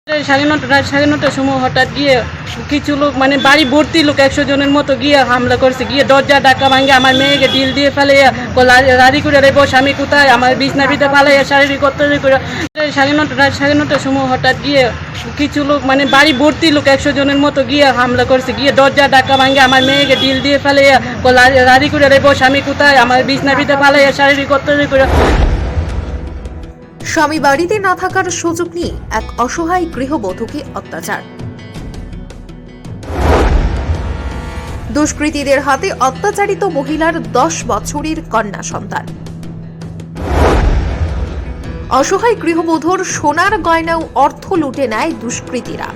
রাত 9:30 সময় হঠাৎ গিয়ে কিছু লোক মানে বাড়ি ভর্তি লোক 100 জনের মতো গিয়ে হামলা করছে, গিয়ে দরজা ডাকা ভাঙে আমার মেয়েকে ডিল দিয়ে ফেলে লাড়ি করে রেবো স্বামী কোথায়, আমার বিছনার ভিতরে ফালাইয়া শারীরিক অত্যাচার করে। রাত 9:30 সময় হঠাৎ গিয়ে কিছু লোক মানে বাড়ি ভর্তি লোক 100 জনের মতো গিয়ে হামলা করছে, গিয়ে দরজা ডাকা ভাঙে আমার মেয়েকে ডিল দিয়ে ফেলাইয়া লাড়ি করে রেবো স্বামী কোথায়, আমার বিছনার ভিতরে ফালাইয়া শারীরিক অত্যাচার করে। স্বামী বাড়িতে না থাকার সুযোগ নিয়ে এক অসহায় গৃহবধূকে অত্যাচার। দুষ্কৃতীদের হাতে অত্যাচারিত মহিলার 10 বছরের কন্যা সন্তান। অসহায় গৃহবধূর সোনার গয়না ও অর্থ লুটে নেয় দুষ্কৃতীরা।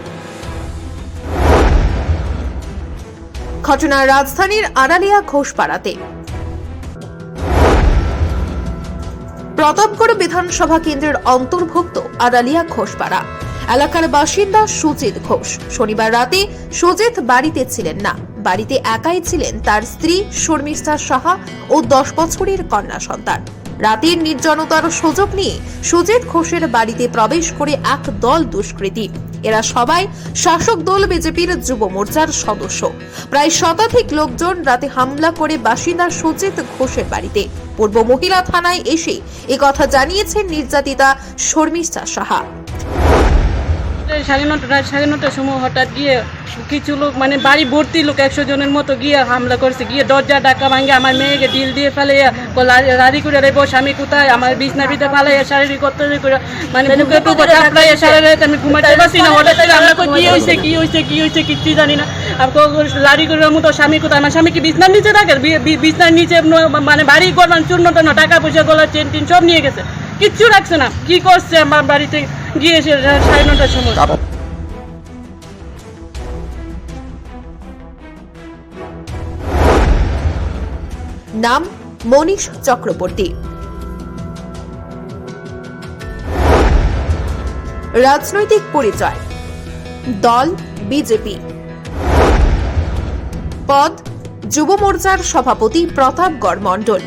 ঘটনা রাজধানীর আড়ালিয়া ঘোষপাড়াতে। প্রতাপগড় বিধানসভা কেন্দ্রের অন্তর্ভুক্ত আড়ালিয়া ঘোষপাড়া এলাকার বাসিন্দা সুজিত ঘোষ। শনিবার রাতে সুজিত বাড়িতে ছিলেন না, বাড়িতে একাই ছিলেন তার স্ত্রী শর্মিষ্ঠা সাহা ও 10 বছরের কন্যা সন্তান। রাতের নির্জনতার সুযোগ নিয়ে সুজিত ঘোষের বাড়িতে প্রবেশ করে এক দল দুষ্কৃতী। এরা সবাই শাসক দল বিজেপির যুব মোর্চার সদস্য। প্রায় শতাধিক লোকজন রাতে হামলা করে বাসিন্দা সুজিত ঘোষের বাড়িতে পূর্ব মহিলা থানায় এসে একথা জানিয়েছেন নির্যাতিতা শর্মিষ্ঠা সাহা। রাত 9:30 সময় হঠাৎ গিয়ে কিছু লোক মানে বাড়ি ভর্তি লোক 100 জনের মতো গিয়ে হামলা করছে, গিয়ে দরজা ডাকা ভাঙে আমার মেয়েকে ডিল দিয়ে ফেলাইয়া লাড়ি করে রেবো স্বামী কোথায়, আমার বিছনার ভিতরে ফালাইয়া শারীরিক অত্যাচার করে মানে বুকে টুকু চাপড়াইয়া সারা রাত আমি ঘুমাতে পারছি না। হঠাৎ করে আমরা কি হয়েছে কিচ্ছু জানি না। লাড়ি করে মতো স্বামী কোথায়, আমার স্বামী কি বিছনার নিচে থাকে, বিছনার নিচে মানে বাড়ি করবেন চূর্ণ টন্য টাকা পয়সা গলার চেন টেন সব নিয়ে গেছে, কিচ্ছু রাখছে না। কি করছে আমার বাড়িতে গিয়ে এসে 9:30 সময়। নাম মনীষ চক্রবর্তী। রাজনৈতিক পরিচয় দল বিজেপি। পদ যুব মোর্চার সভাপতি প্রতাপগড় মণ্ডল।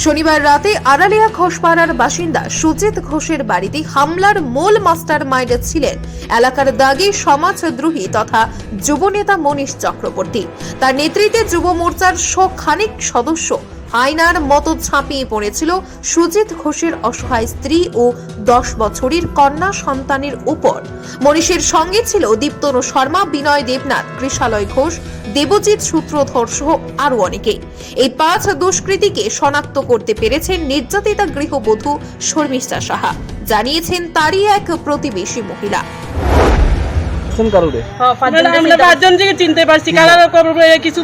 শনিবার রাতে আড়ালিয়া ঘোষপাড়ার বাসিন্দা সুজিত ঘোষের বাড়িতে হামলার মূল মাস্টার মাইন্ড ছিলেন এলাকার দাগী সমাজদ্রোহী তথা যুবনেতা মনীষ চক্রবর্তী। তার নেতৃত্বে যুব মোর্চার খানিক সদস্য আয়নার মতো ঝাঁপিয়ে পড়েছিল সুজিত ঘোষের অসহায় স্ত্রী ও 10 বছরের কন্যা সন্তানের উপর। মনীষের সঙ্গে ছিল দীপ্তনু শর্মা, বিনয় দেবনাথ, কৃষালয় ঘোষ, দেবজিৎ সূত্রধর সহ আরো অনেকে। এই 5 দুষ্কৃতীকে শনাক্ত করতে পেরেছেন নির্যাতিতা গৃহবধূ শর্মিষ্ঠা সাহা, জানিয়েছেন তারই এক প্রতিবেশী মহিলা। আমরা 5 জন থেকে চিনতে পারছি, কারা কিছু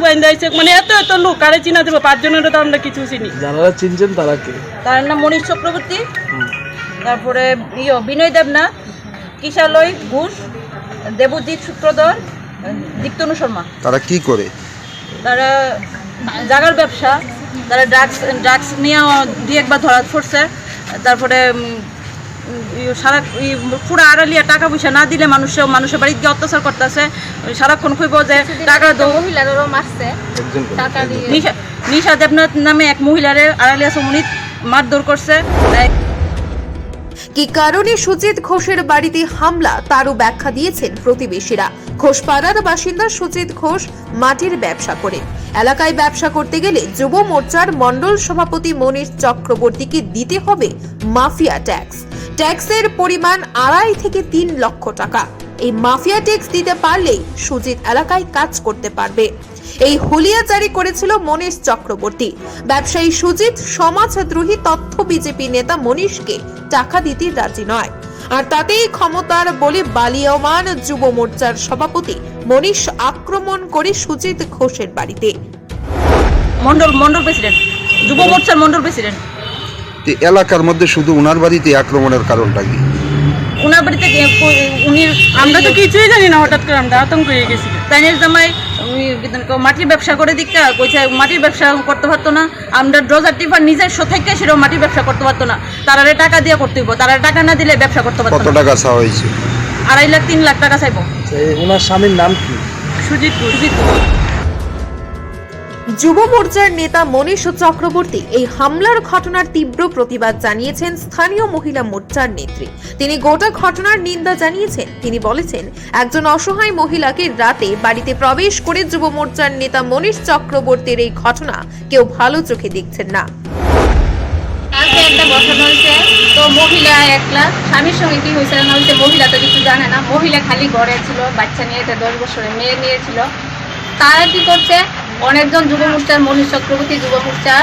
মানে এত লোক কারে চিনা দেবো, 5 জনের তো আমরা কিছু চিনি। যারা চিনছেন তারা কে? তার নাম মনীষ চক্রবর্তী, তারপরে বিনয় দেবনাথ, কৃষালয় ঘোষ, দেবজিৎ সূত্রধর, দীপ্তনু শর্মা। তারা কি করে? তারা জাগার ব্যবসা, তারা ড্রাগস নিয়ে 2-1 ধরা পড়ছে। তারপরে সারা পুরো আড়ালিয়া টাকা পয়সা না দিলে মানুষের বাড়িতে গিয়ে অত্যাচার করতেছে। সারাক্ষণ খুঁজব যে টাকা মহিলারও মারছে। নিশা দেবনাথ নামে এক মহিলারে আড়ালিয়া সমনিত মারধর করছে। কি কারণে সুজিত ঘোষের বাড়িতে হামলা তারও ব্যাখ্যা দিয়েছেন প্রতিবেশীরা। ঘোষপাড়ার বাসিন্দা সুজিত ঘোষ মাটির ব্যবসা করে। এলাকায় ব্যবসা করতে গেলে যুব মোর্চার মণ্ডল সভাপতি মনীষ চক্রবর্তীকে দিতে হবে মাফিয়া ট্যাক্স। ট্যাক্সের পরিমাণ 2.5 থেকে 3 লক্ষ টাকা। এই মাফিয়া ট্যাক্স দিতে পারলেই সুজিত এলাকায় কাজ করতে পারবে। এই হুলিয়া জারি করেছিল মনীষ চক্রবর্তী। ব্যবসায়ী সুজিত সমাজদ্রোহী তথ্য বিজেপি নেতা মনীষকে টাকা দিতে রাজি নয়, আর তাতেই ক্ষমতার বলে বালিয়মান যুব মোর্চার সভাপতি মনীষ আক্রমণ করে সুজিত ঘোষের বাড়িতে। মন্ডল প্রেসিডেন্ট, যুব মোর্চার মন্ডল প্রেসিডেন্ট। এলাকার মধ্যে শুধু উনার বাড়িতে আক্রমণের কারণটা কি? উনার বাড়িতে আমরা তো কিছুই জানি না, হঠাৎ করে আমরা আতঙ্ক হয়ে গেছি। তাইনের জামাই মাটির ব্যবসা করে দিকটা কইছে, মাটির ব্যবসা করতে পারতো না। আমরা ড্রজার টিফার নিজের থেকে সেটাও মাটির ব্যবসা করতে পারতো না। তারারে টাকা দিয়ে করতে হইব, তারা টাকা না দিলে ব্যবসা করতে পারতো না। কত টাকা চাওয়া হয়েছে? 2.5 লাখ 3 লাখ টাকা চাইবো। ওনার স্বামীর নাম কি? সুজিত। যুব মোর্চার নেতা মনীষ চক্রবর্তী এই হামলার ঘটনার তীব্র প্রতিবাদ জানিয়েছেন স্থানীয় মহিলা মোর্চার নেত্রী। তিনি গোটা ঘটনার নিন্দা জানিয়েছেন। তিনি বলেছেন, একজন অসহায় মহিলাকে রাতে বাড়িতে প্রবেশ করে যুব মোর্চার নেতা মনীষ চক্রবর্তীর এই ঘটনা কেউ ভালো চোখে দেখছেন না। কালকে একটা ঘটনা হয়েছে, তো মহিলা একলা স্বামীর সঙ্গে কি হয়েছে না হয়েছে মহিলা তো কিছু জানে না। মহিলা খালি ঘরে ছিল, বাচ্চা নিয়ে 10 বছরের মেয়ে নিয়েছিল। তারা কি করছে, অনেকজন যুব মোর্চার মনীষ চক্রবর্তী যুব মোর্চার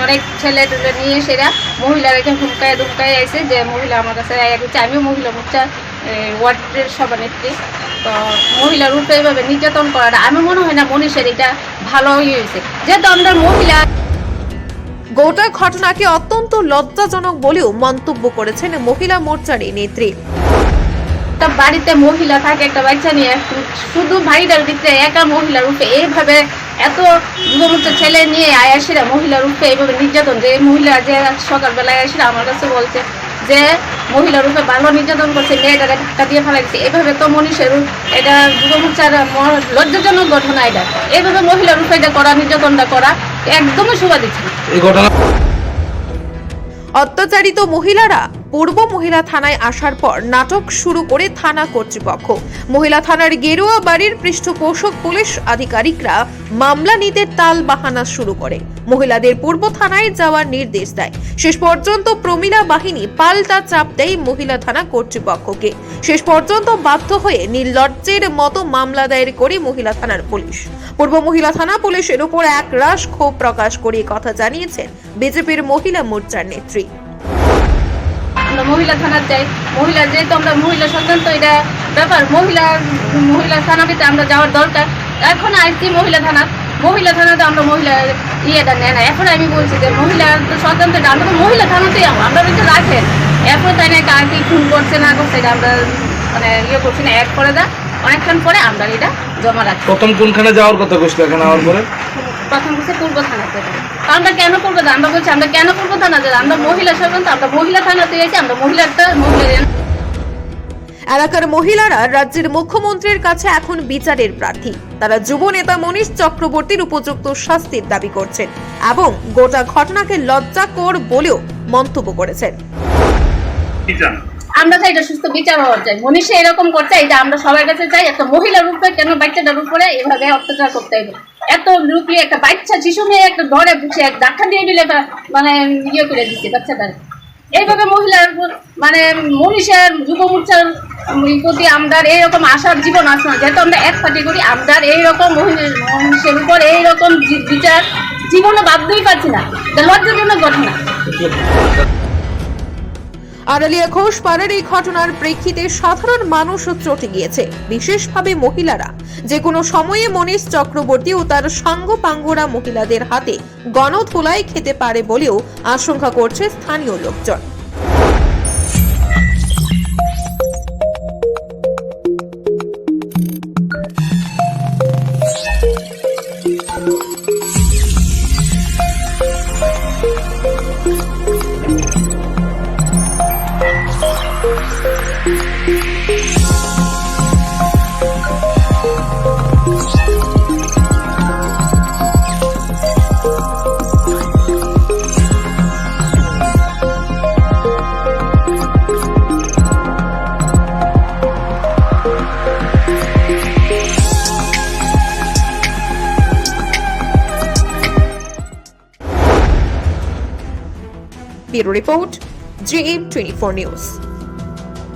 অনেক ছেলে টেলে নিয়ে সেরা মহিলা রেখে ধুমকায় আইছে যে মহিলা আমার কাছে গেছে। আমিও মহিলা মোর্চার ওয়ার্ডের সভানেত্রী। তো মহিলার উপরে এইভাবে নির্যাতন করাটা আমি মনে হয় না মনীষের এটা ভালো হয়েছে, যেহেতু আমরা মহিলা। গোটা ঘটনাকে অত্যন্ত লজ্জাজনক বলেও মন্তব্য করেছেন মহিলা মোর্চার এই নেত্রী। একটা বাড়িতে মহিলা থাকে একটা বাচ্চা নিয়ে, শুধু বাড়িটার ভিতরে একা মহিলার রূপে এইভাবে এত যুবমোর্চার ছেলে নিয়ে আয়াসিরা মহিলার রূপে এইভাবে নির্যাতন, যে মহিলা যে সকালবেলায় আয়াসিরা আমার কাছে বলছে যে মহিলার রূপে ভালো নির্যাতন করছে, মেয়েটাকে ধাক্কা দিয়ে ফেলাইছে। এভাবে তো মনীষের এটা যুবমোর্চার লজ্জাজনক ঘটনা। এটা এইভাবে মহিলার রূপে এটা করা, নির্যাতনটা করা একদমই শোভা দিচ্ছে না। এই ঘটনা অত্যাচারিত মহিলারা পূর্ব মহিলা থানায় আসার পর নাটক শুরু করে থানা কর্তৃপক্ষ। মহিলা থানার গেরুয়া বাড়ির পৃষ্ঠপোষক পুলিশ আধিকারিকরা মামলা নিতে তাল বাহানা শুরু করে মহিলাদের পূর্ব থানায় যাওয়ার নির্দেশ দেয়। শেষ পর্যন্ত প্রমিলা বাহিনী পাল্টা চাপ দেয় মহিলা থানা কর্তৃপক্ষকে। শেষ পর্যন্ত বাধ্য হয়ে নির্লজ্জের মতো মামলা দায়ের করে মহিলা থানার পুলিশ। পূর্ব মহিলা থানা পুলিশের উপর একরাশ ক্ষোভ প্রকাশ করে কথা জানিয়েছেন বিজেপির মহিলা মোর্চার নেত্রী। আমরা মহিলা থানার যাই, মহিলা যেহেতু আমরা মহিলা সন্তান, তো এটা ব্যাপার মহিলা থানাতে আমরা যাওয়ার দরকার। এখন আসছি মহিলা থানাতে আমরা মহিলা ইয়েটা নেয় না। এখন আমি বলছি যে মহিলা সন্তান তো আমরা তো মহিলা থানাতেই আমরা কিন্তু রাখেন। এখন তাই না কার কি খুন করছে না করছে এটা আমরা মানে ইয়ে করছি না, অ্যাড করে দেয়। অনেকক্ষণ পরে আমরা এটা জমা রাখি। প্রথম কোনখানে যাওয়ার কথা কইছিল এখানে আওয়ার পরে? প্রথম হচ্ছে পূর্ব থানাতে। আমরা কেন করবো, আমরা বলছি আমরা কেন করবো থানাতে, আমরা মহিলা সন্তান, তো আমরা মহিলা থানাতে এসে আমরা মহিলা। এলাকার মহিলারা রাজ্যের মুখ্যমন্ত্রীর কাছে এখন বিচারের প্রার্থী। তারা যুব নেতা মনীষ চক্রবর্তীর উপযুক্ত শাস্তির দাবি করছেন এবং গোটা ঘটনাকে লজ্জাকর বলেও মন্তব্য করেছেন। আমরা চাই এটা সুস্থ বিচার হওয়া চাই। মনীষে এরকম করছে, এটা আমরা সবার কাছে চাই। একটা মহিলার উপরে কেন বাচ্চাটার উপরে এভাবে অত্যাচার করতে হবে? এত লুকিয়ে একটা বাচ্চা শিশু মেয়ে একটা ঘরে বসে এক ধাক্কা দিয়ে দিলে মানে ইয়ে করে দিচ্ছে বাচ্চাটার। এইভাবে মহিলার উপর মানে মনীষের যুব মোর্চার প্রতি আমরা এইরকম আশার জীবন আছে না, যেহেতু আমরা এক পার্টি করি। আমরা এইরকম মনীষের উপর এইরকম বিচার জীবনে বাধ্যই পাচ্ছি না, লজ্জাজনক ঘটনা। আড়ালিয়া ঘোষ পাড়ার এই ঘটনার প্রেক্ষিতে সাধারণ মানুষও চটে গিয়েছে, বিশেষভাবে মহিলারা। যে কোনো সময়ে মনীষ চক্রবর্তী ও তার সাঙ্গপাঙ্গরা মহিলাদের হাতে গণধোলাই খেতে পারে বলেও আশঙ্কা করছে স্থানীয় লোকজন। Bureau Report, JM24 News.